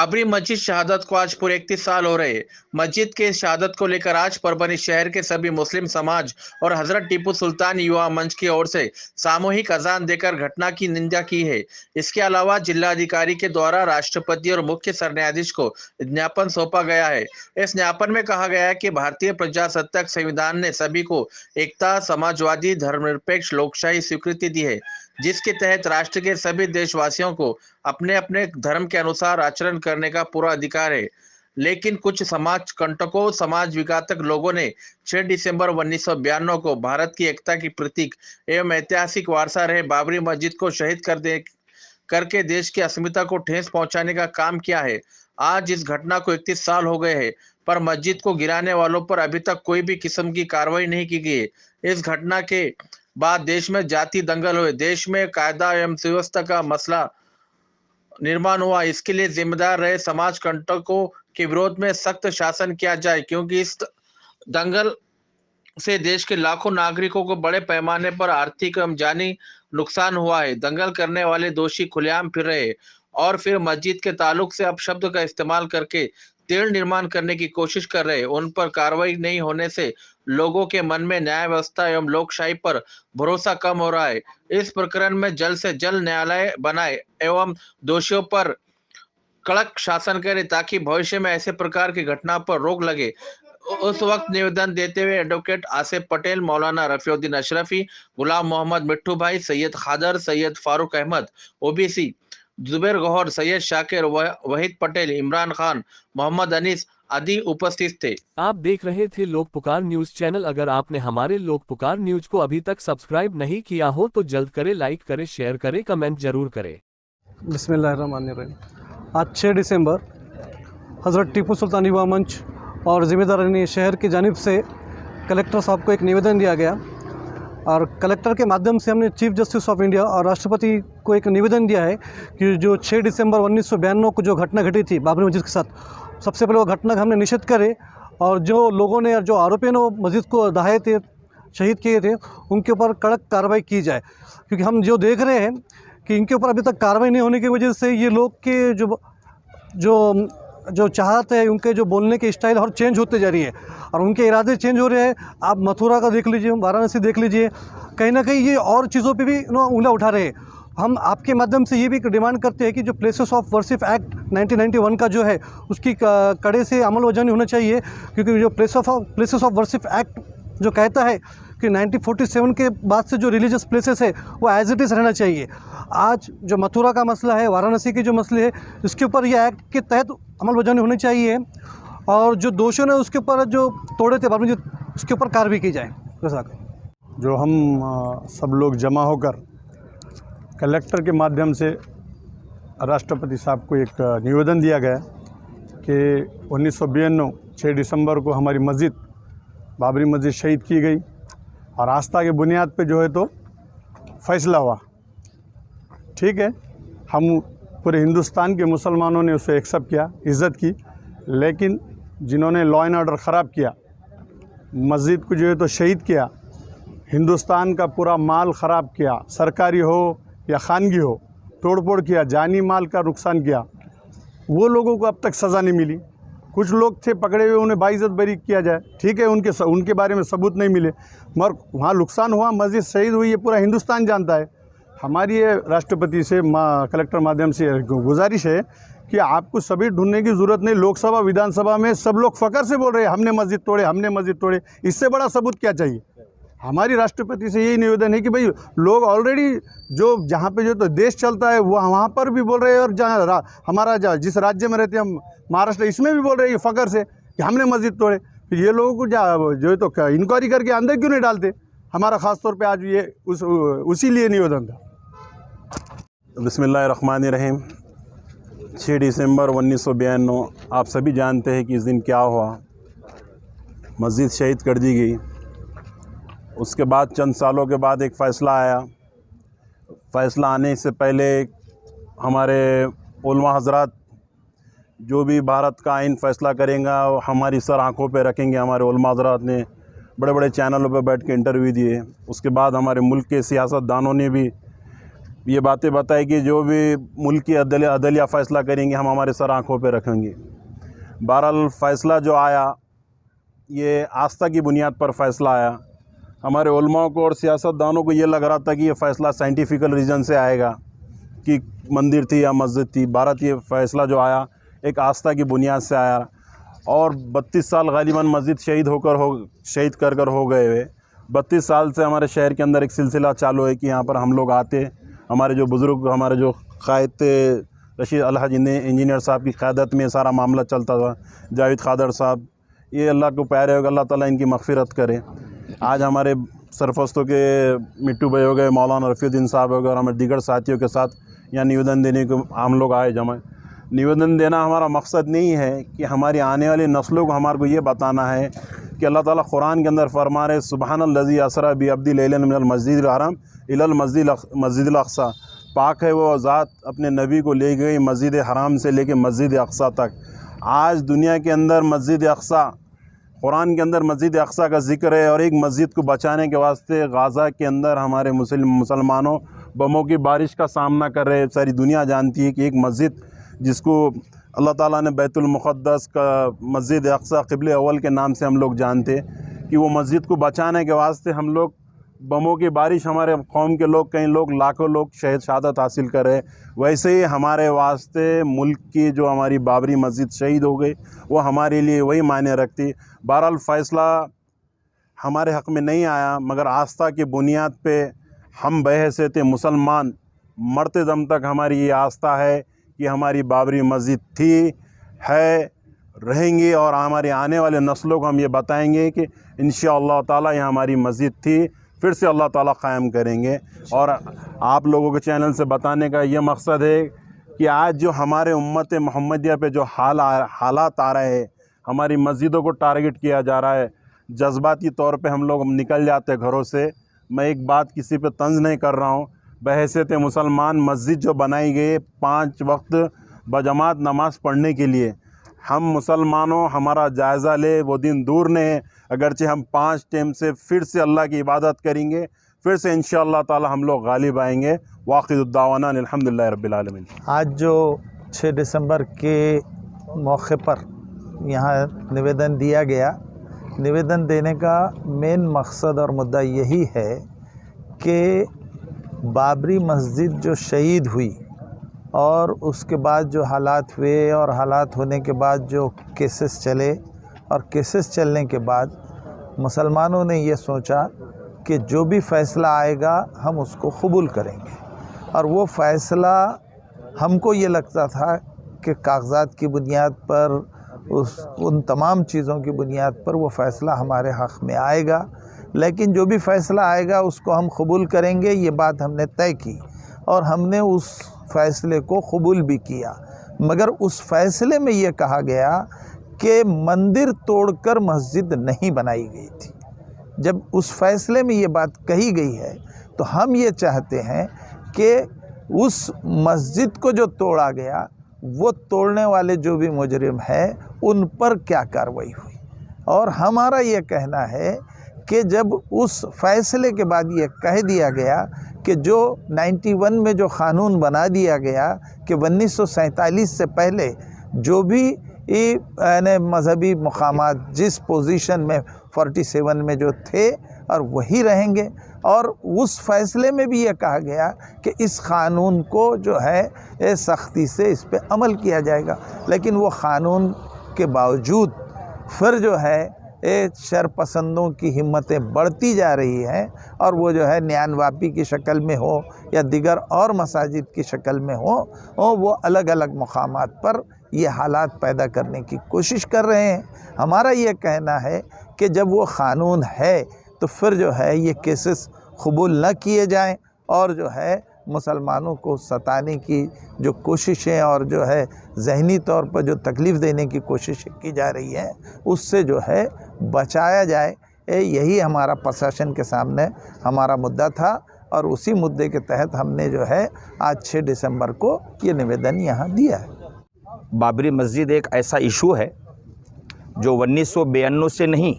बाबरी मस्जिद शहादत को आज पूरे 31 साल हो रहे। मस्जिद के शहादत को लेकर आज परभनी शहर के सभी मुस्लिम समाज और हजरत टीपू सुल्तान युवा मंच की ओर से सामूहिक अजान देकर घटना की निंदा की है। इसके अलावा जिलाधिकारी के द्वारा राष्ट्रपति और मुख्य सरन्यायाधीश को ज्ञापन सौंपा गया है। इस ज्ञापन में कहा गया है कि भारतीय प्रजासत्ताक संविधान ने सभी को एकता, समाजवादी, धर्मनिरपेक्ष, लोकशाही स्वीकृति दी है, जिसके तहत राष्ट्र के सभी देशवासियों को अपने अपने धर्म के अनुसार आचरण करने का पूरा अधिकार है। लेकिन कुछ समाज कंटकों, समाज विघातक लोगों ने 6 दिसंबर 1992 को भारत की एकता की प्रतीक एवं ऐतिहासिक वारसा रहे बाबरी मस्जिद को शहीद करके देश की अस्मिता को ठेस पहुंचाने का काम किया है। आज इस घटना को 31 साल हो गए हैं, पर मस्जिद को गिराने वालों पर अभी तक कोई भी किस्म की कार्रवाई नहीं की गई है। इस घटना के बाद देश में जाति दंगल हुए, देश में कायदा एवं सुव्यवस्था का मसला निर्माण हुआ। इसके लिए जिम्मेदार रहे समाज कंटकों के विरोध में सख्त शासन किया जाए, क्योंकि इस दंगल से देश के लाखों नागरिकों को बड़े पैमाने पर आर्थिक एवं जानी नुकसान हुआ है। दंगल करने वाले दोषी खुलेआम फिर रहे और फिर मस्जिद के ताल्लुक से अपशब्द का इस्तेमाल करके तेल निर्माण करने की कोशिश कर रहे। उन पर कार्रवाई नहीं होने से लोगों के मन में न्याय व्यवस्था एवं लोकशाही पर भरोसा कम हो रहा है। इस प्रकरण में जल्द से जल्द न्यायालय बनाए एवं दोषियों पर कड़क शासन करे, ताकि भविष्य में ऐसे प्रकार की घटना पर रोक लगे। उस वक्त निवेदन देते हुए एडवोकेट आसिफ पटेल, मौलाना रफीउद्दीन अशरफी, गुलाम मोहम्मद मिट्टू भाई, सैयद खादर, सैयद फारूक अहमद ओबीसी, जुबैर गौहर, सैयद शाकिर, वहीद पटेल, इमरान खान, मोहम्मद अनीस आदि उपस्थित थे। आप देख रहे थे लोक पुकार न्यूज चैनल। अगर आपने हमारे लोक पुकार न्यूज को अभी तक सब्सक्राइब नहीं किया हो तो जल्द करें, लाइक करें, शेयर करें, कमेंट जरूर करें। बिस्मिल्लाहिर्रहमानिर्रहीम। आज 6 दिसंबर हज़रत टीपू सुल्तान युवा मंच और ज़िम्मेदारानी शहर की जानिब से कलेक्टर साहब को एक निवेदन दिया गया और कलेक्टर के माध्यम से हमने चीफ जस्टिस ऑफ इंडिया और राष्ट्रपति को एक निवेदन दिया है कि जो 6 दिसंबर 1992 को जो घटना घटी थी बाबरी मस्जिद के साथ, सबसे पहले वो घटना का हमने निषेध करे और जो लोगों ने और जो आरोपियों ने मस्जिद को दहाए थे, शहीद किए थे, उनके ऊपर कड़क कार्रवाई की जाए। क्योंकि हम जो देख रहे हैं कि इनके ऊपर अभी तक कार्रवाई नहीं होने की वजह से ये लोग के जो चाहत है, उनके जो बोलने के स्टाइल और चेंज होते जा रही है और उनके इरादे चेंज हो रहे हैं। आप मथुरा का देख लीजिए, वाराणसी देख लीजिए, कहीं ना कहीं ये और चीज़ों पे भी उंगलियां उठा रहे हैं। हम आपके माध्यम से ये भी डिमांड करते हैं कि जो प्लेसेस ऑफ वर्शिप एक्ट 1991 का जो है उसकी कड़े से अमल वजानी होना चाहिए, क्योंकि जो प्लेसेस ऑफ वर्शिप एक्ट जो कहता है कि 1947 के बाद से जो रिलीजियस प्लेसेस है वो एज इट इज़ रहना चाहिए। आज जो मथुरा का मसला है, वाराणसी के जो मसले है, इसके ऊपर ये एक्ट के तहत अमल वजानी होनी चाहिए और जो दोषियों ने उसके ऊपर जो तोड़े थे बाबरी मस्जिद, उसके ऊपर कार्रवाई की जाए। जो हम सब लोग जमा होकर कलेक्टर के माध्यम से राष्ट्रपति साहब को एक निवेदन दिया गया कि 1992 6 दिसंबर को हमारी मस्जिद बाबरी मस्जिद शहीद की गई और आस्था के बुनियाद पे जो है तो फैसला हुआ। ठीक है, हम पूरे हिंदुस्तान के मुसलमानों ने उसे एक्सेप्ट किया, इज़्ज़त की, लेकिन जिन्होंने लॉ एंड ऑर्डर ख़राब किया, मस्जिद को जो है तो शहीद किया, हिंदुस्तान का पूरा माल ख़राब किया, सरकारी हो या खानगी हो, तोड़फोड़ किया, जानी माल का नुकसान किया, वो लोगों को अब तक सज़ा नहीं मिली। कुछ लोग थे पकड़े हुए, उन्हें बाइज्जत बरी किया जाए, ठीक है, उनके बारे में सबूत नहीं मिले, मगर वहाँ नुकसान हुआ, मस्जिद शहीद हुई, ये पूरा हिंदुस्तान जानता है। हमारी ये राष्ट्रपति से कलेक्टर माध्यम से गुजारिश है कि आपको सभी ढूंढने की ज़रूरत नहीं। लोकसभा विधानसभा में सब लोग फ़ख्र से बोल रहे हैं हमने मस्जिद तोड़े, हमने मस्जिद तोड़े, इससे बड़ा सबूत क्या चाहिए। हमारी राष्ट्रपति से यही निवेदन है कि भाई लोग ऑलरेडी जो जहाँ पे जो तो देश चलता है वो वहाँ पर भी बोल रहे हैं, और जहाँ हमारा जिस राज्य में रहते हैं हम, महाराष्ट्र, इसमें भी बोल रहे हैं फ़ख्र से कि हमने मस्जिद तोड़े। तो ये लोगों को जो है तो इंक्वायरी करके अंदर क्यों नहीं डालते। हमारा ख़ास तौर पे आज ये उसी लिए निवेदन था। बिस्मिल्लाहिर्रहमानिर्रहीम। 6 दिसंबर 1992, आप सभी जानते हैं कि इस दिन क्या हुआ। मस्जिद शहीद कर दी गई। उसके बाद चंद सालों के बाद एक फ़ैसला आया। फ़ैसला आने से पहले हमारे उलमा हज़रात जो भी भारत का आइन फ़ैसला करेंगे हमारी सर आँखों पे रखेंगे। हमारे उलमा हज़रात ने बड़े बड़े चैनलों पे बैठ के इंटरव्यू दिए। उसके बाद हमारे मुल्क के सियासतदानों ने भी ये बातें बताई कि जो भी मुल्क की अदलिया फ़ैसला करेंगे हम हमारे सर आँखों पे रखेंगे। बहरहाल फ़ैसला जो आया ये आस्था की बुनियाद पर फ़ैसला आया। हमारे उलमा को और सियासतदानों को ये लग रहा था कि ये फ़ैसला साइंटिफिकल रीज़न से आएगा कि मंदिर थी या मस्जिद थी। भारत ये फ़ैसला जो आया एक आस्था की बुनियाद से आया और 32 साल गालिबन मस्जिद शहीद कर हो गए हुए। 32 साल से हमारे शहर के अंदर एक सिलसिला चालू है कि यहाँ पर हम लोग आते, हमारे जो बुज़ुर्ग, हमारे जो क़ायद थे रशीद अलहज इंजीनियर साहब की क़यादत में सारा मामला चलता था, जावेद खादर साहब, ये अल्लाह को प्यारे हो गए, अल्लाह ताला इनकी मग़फ़िरत करे। आज हमारे सरफस्तों के मिट्टू भाई हो गए, मौलाना रफ़ीउद्दीन साहब हो गए और हमारे दीगर साथियों के साथ यहाँ निवेदन देने को हम लोग आए जमा। निवेदन देना हमारा मकसद नहीं है कि हमारी आने वाली नस्लों को हमारे को ये बताना है कि अल्लाह ताला कुरान के अंदर फरमा रहे सुबहानल्लज़ी असरा बि अब्दी लैलन मिनल मस्जिदिल हराम इलल मस्जिदिल अक़सा, पाक है वो ज़ात अपने नबी को ले गई मस्जिद हराम से लेके मस्जिद अक़सा तक। आज दुनिया के अंदर मस्जिद अक़सा, कुरान के अंदर मस्जिद अक़सा का ज़िक्र है और एक मस्जिद को बचाने के वास्ते गाज़ा के अंदर हमारे मुसलमानों बमों की बारिश का सामना कर रहे हैं। सारी दुनिया जानती है कि एक मस्जिद जिसको अल्लाह ताला ने बैतुल मुक़द्दस का मस्जिद अक़सा क़िबले अव्वल के नाम से हम लोग जानते, कि वो मस्जिद को बचाने के वास्ते हम लोग बमों की बारिश, हमारे कौम के लोग, कई लोग, लाखों लोग शहादत हासिल कर रहे। वैसे ही हमारे वास्ते मुल्क की जो हमारी बाबरी मस्जिद शहीद हो गई वो हमारे लिए वही मायने रखती। बहरहाल फ़ैसला हमारे हक़ में नहीं आया, मगर आस्था की बुनियाद पे हम बहैसियत मुसलमान मरते दम तक हमारी ये आस्था है कि हमारी बाबरी मस्जिद थी, है, रहेंगी और हमारे आने वाले नस्लों को हम ये बताएंगे कि इंशाअल्लाह ताला ये हमारी मस्जिद थी, फिर से अल्लाह ताला क़ायम करेंगे। और आप लोगों के चैनल से बताने का ये मकसद है कि आज जो हमारे उम्मत मोहम्मदिया पे जो हालात आ रहे हैं, हमारी मस्जिदों को टारगेट किया जा रहा है, जज्बाती तौर पे हम लोग निकल जाते हैं घरों से। मैं एक बात किसी पे तंज नहीं कर रहा हूँ, बहैसियत मुसलमान मस्जिद जो बनाई गई 5 वक्त बजमात नमाज़ पढ़ने के लिए, हम मुसलमानों हमारा जायज़ा ले, वो दिन दूर नहीं है। अगरचे हम 5 टाइम से फिर से अल्लाह की इबादत करेंगे, फिर से इंशाअल्लाह ताला हम लोग गालिब आएंगे। वाक़िदुद्दावाना अल्हम्दुलिल्लाह रब्बिल आलमीन। आज जो 6 दिसंबर के मौके पर यहाँ निवेदन दिया गया, निवेदन देने का मेन मकसद और मुद्दा यही है कि बाबरी मस्जिद जो शहीद हुई और उसके बाद जो हालात हुए और हालात होने के बाद जो केसेस चले और केसेस चलने के बाद मुसलमानों ने ये सोचा कि जो भी फ़ैसला आएगा हम उसको कबूल करेंगे। और वो फ़ैसला हमको ये लगता था कि कागज़ात की बुनियाद पर, उन तमाम चीज़ों की बुनियाद पर वो फ़ैसला हमारे हक़ में आएगा, लेकिन जो भी फ़ैसला आएगा उसको हम कबूल करेंगे, ये बात हमने तय की और हमने उस फ़ैसले को कबूल भी किया। मगर उस फ़ैसले में ये कहा गया कि मंदिर तोड़कर मस्जिद नहीं बनाई गई थी। जब उस फ़ैसले में ये बात कही गई है तो हम ये चाहते हैं कि उस मस्जिद को जो तोड़ा गया, वो तोड़ने वाले जो भी मुजरिम है उन पर क्या कार्रवाई हुई। और हमारा ये कहना है कि जब उस फ़ैसले के बाद ये कह दिया गया कि जो 91 में जो क़ानून बना दिया गया कि 1947 से पहले जो भी यानी मज़हबी मकामात जिस पोजीशन में 47 में जो थे और वही रहेंगे, और उस फ़ैसले में भी ये कहा गया कि इस क़ानून को जो है सख्ती से इस पे अमल किया जाएगा। लेकिन वो क़ानून के बावजूद फिर जो है शरपसंदों की हिम्मतें बढ़ती जा रही हैं और वो जो है न्यानवापी की शक्ल में हो या दिगर और मसाजिद की शक्ल में हो, वो अलग अलग मकामात पर ये हालात पैदा करने की कोशिश कर रहे हैं। हमारा ये कहना है कि जब वो क़ानून है तो फिर जो है ये केसेस कबूल न किए जाएं और जो है मुसलमानों को सताने की जो कोशिशें और जो है ज़हनी तौर पर जो तकलीफ़ देने की कोशिशें की जा रही हैं उससे जो है बचाया जाए। यही हमारा प्रशासन के सामने हमारा मुद्दा था और उसी मुद्दे के तहत हमने जो है आज 6 दिसंबर को ये निवेदन यहाँ दिया है। बाबरी मस्जिद एक ऐसा इशू है जो 1992 से नहीं,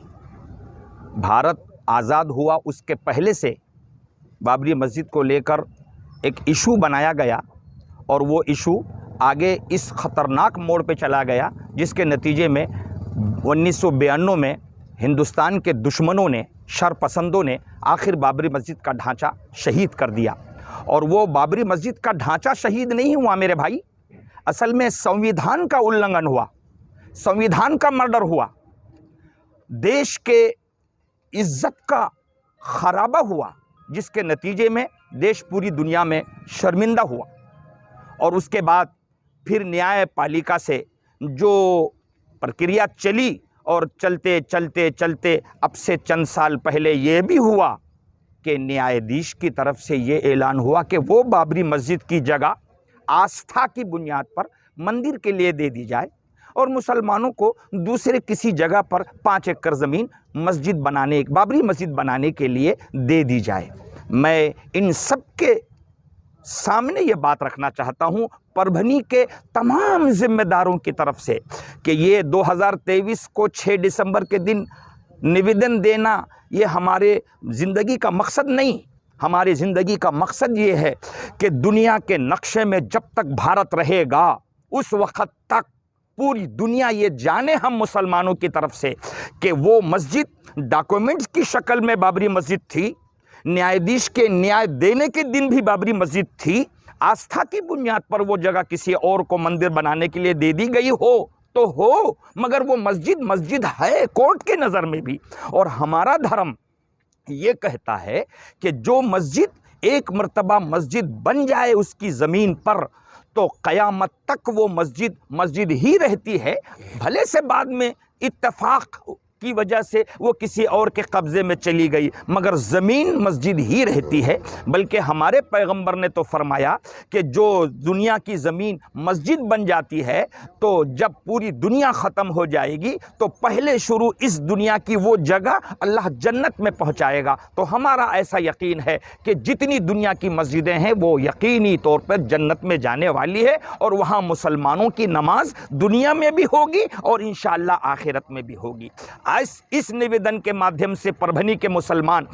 भारत आज़ाद हुआ उसके पहले से बाबरी मस्जिद को लेकर एक इशू बनाया गया और वो इशू आगे इस ख़तरनाक मोड़ पे चला गया जिसके नतीजे में 1992 में हिंदुस्तान के दुश्मनों ने, शरपसंदों ने आखिर बाबरी मस्जिद का ढांचा शहीद कर दिया। और वो बाबरी मस्जिद का ढांचा शहीद नहीं हुआ मेरे भाई, असल में संविधान का उल्लंघन हुआ, संविधान का मर्डर हुआ, देश के इज्जत का खराबा हुआ, जिसके नतीजे में देश पूरी दुनिया में शर्मिंदा हुआ। और उसके बाद फिर न्यायपालिका से जो प्रक्रिया चली और चलते चलते चलते अब से चंद साल पहले ये भी हुआ कि न्यायाधीश की तरफ से ये ऐलान हुआ कि वो बाबरी मस्जिद की जगह आस्था की बुनियाद पर मंदिर के लिए दे दी जाए और मुसलमानों को दूसरे किसी जगह पर 5 एकड़ ज़मीन मस्जिद बनाने, बाबरी मस्जिद बनाने के लिए दे दी जाए। मैं इन सब के सामने ये बात रखना चाहता हूँ परभनी के तमाम जिम्मेदारों की तरफ से कि ये 2023 को 6 दिसंबर के दिन निवेदन देना ये हमारे ज़िंदगी का मकसद नहीं। हमारी ज़िंदगी का मकसद ये है कि दुनिया के नक्शे में जब तक भारत रहेगा उस वक़्त तक पूरी दुनिया ये जाने हम मुसलमानों की तरफ से कि वो मस्जिद डॉक्यूमेंट्स की शक्ल में बाबरी मस्जिद थी, न्यायाधीश के न्याय देने के दिन भी बाबरी मस्जिद थी, आस्था की बुनियाद पर वो जगह किसी और को मंदिर बनाने के लिए दे दी गई हो तो हो, मगर वो मस्जिद मस्जिद है कोर्ट के नज़र में भी। और हमारा धर्म ये कहता है कि जो मस्जिद एक मर्तबा मस्जिद बन जाए उसकी ज़मीन पर तो क़यामत तक वो मस्जिद मस्जिद ही रहती है, भले से बाद में इत्तेफाक की वजह से वो किसी और के कब्ज़े में चली गई, मगर ज़मीन मस्जिद ही रहती है। बल्कि हमारे पैगंबर ने तो फरमाया कि जो दुनिया की ज़मीन मस्जिद बन जाती है तो जब पूरी दुनिया ख़त्म हो जाएगी तो पहले शुरू इस दुनिया की वो जगह अल्लाह जन्नत में पहुंचाएगा। तो हमारा ऐसा यकीन है कि जितनी दुनिया की मस्जिदें हैं वो यकीनी तौर पर जन्नत में जाने वाली है और वहाँ मुसलमानों की नमाज दुनिया में भी होगी और इंशाअल्लाह आखिरत में भी होगी। इस निवेदन के माध्यम से परभनी के मुसलमान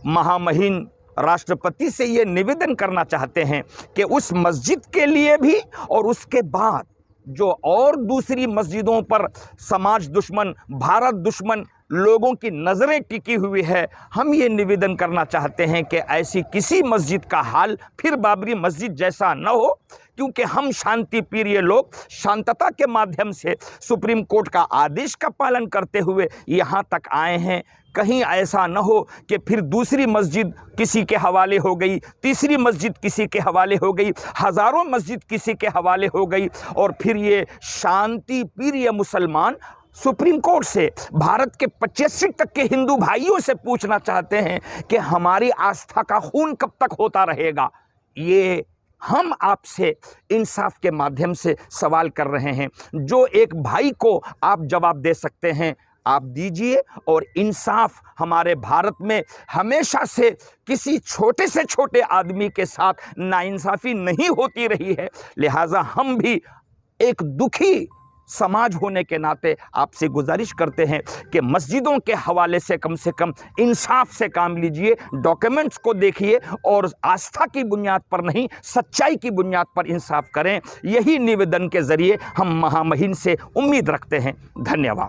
महामहिम राष्ट्रपति से ये निवेदन करना चाहते हैं कि उस मस्जिद के लिए भी और उसके बाद जो और दूसरी मस्जिदों पर समाज दुश्मन, भारत दुश्मन लोगों की नज़रें टिकी हुई है, हम ये निवेदन करना चाहते हैं कि ऐसी किसी मस्जिद का हाल फिर बाबरी मस्जिद जैसा न हो, क्योंकि हम शांति प्रिय लोग शांतता के माध्यम से सुप्रीम कोर्ट का आदेश का पालन करते हुए यहाँ तक आए हैं। कहीं ऐसा न हो कि फिर दूसरी मस्जिद किसी के हवाले हो गई, तीसरी मस्जिद किसी के हवाले हो गई, हज़ारों मस्जिद किसी के हवाले हो गई और फिर ये शांति प्रिय मुसलमान सुप्रीम कोर्ट से भारत के 85 तक के हिंदू भाइयों से पूछना चाहते हैं कि हमारी आस्था का खून कब तक होता रहेगा। ये हम आपसे इंसाफ के माध्यम से सवाल कर रहे हैं। जो एक भाई को आप जवाब दे सकते हैं आप दीजिए। और इंसाफ हमारे भारत में हमेशा से किसी छोटे से छोटे आदमी के साथ नाइंसाफ़ी नहीं होती रही है, लिहाजा हम भी एक दुखी समाज होने के नाते आपसे गुजारिश करते हैं कि मस्जिदों के हवाले से कम इंसाफ से काम लीजिए, डॉक्यूमेंट्स को देखिए और आस्था की बुनियाद पर नहीं सच्चाई की बुनियाद पर इंसाफ करें। यही निवेदन के ज़रिए हम महामहिम से उम्मीद रखते हैं। धन्यवाद।